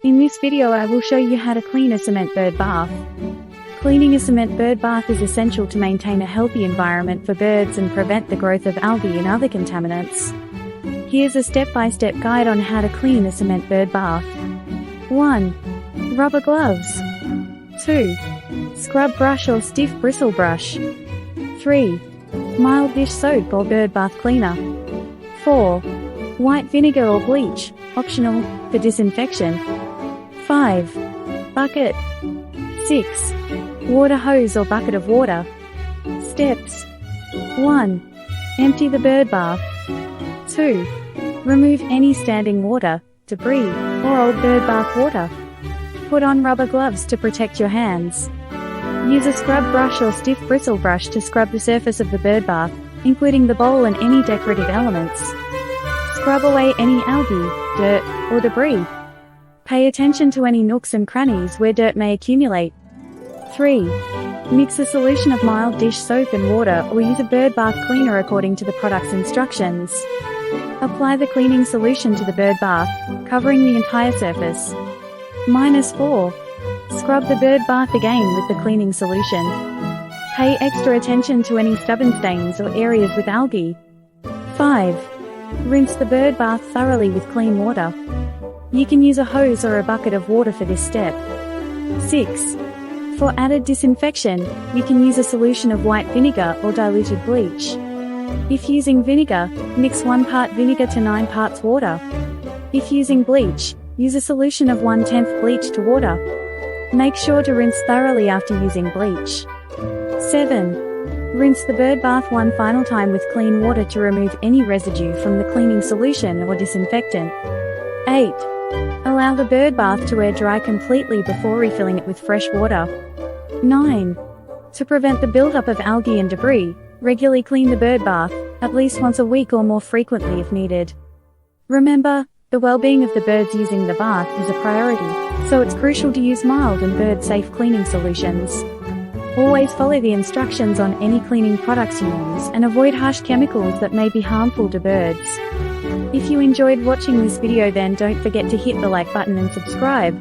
In this video I will show you how to clean a cement bird bath. Cleaning a cement bird bath is essential to maintain a healthy environment for birds and prevent the growth of algae and other contaminants. Here's a step-by-step guide on how to clean a cement bird bath. 1. Rubber gloves. 2. Scrub brush or stiff bristle brush. 3. Mild dish soap or bird bath cleaner. 4. White vinegar or bleach, optional, for disinfection. 5. Bucket. 6. Water hose or bucket of water. Steps. 1. Empty the bird bath. 2. Remove any standing water, debris, or old bird bath water. Put on rubber gloves to protect your hands. Use a scrub brush or stiff bristle brush to scrub the surface of the bird bath, including the bowl and any decorative elements. Scrub away any algae, dirt, or debris. Pay attention to any nooks and crannies where dirt may accumulate. 3. Mix a solution of mild dish soap and water or use a bird bath cleaner according to the product's instructions. Apply the cleaning solution to the bird bath, covering the entire surface. -4. Scrub the bird bath again with the cleaning solution. Pay extra attention to any stubborn stains or areas with algae. 5. Rinse the bird bath thoroughly with clean water. You can use a hose or a bucket of water for this step. 6. For added disinfection, you can use a solution of white vinegar or diluted bleach. If using vinegar, mix 1 part vinegar to 9 parts water. If using bleach, use a solution of 1/10 bleach to water. Make sure to rinse thoroughly after using bleach. 7. Rinse the bird bath one final time with clean water to remove any residue from the cleaning solution or disinfectant. 8. Allow the bird bath to air dry completely before refilling it with fresh water. 9. To prevent the buildup of algae and debris, regularly clean the bird bath, at least once a week or more frequently if needed. Remember, the well-being of the birds using the bath is a priority, so it's crucial to use mild and bird-safe cleaning solutions. Always follow the instructions on any cleaning products you use and avoid harsh chemicals that may be harmful to birds. If you enjoyed watching this video, then don't forget to hit the like button and subscribe.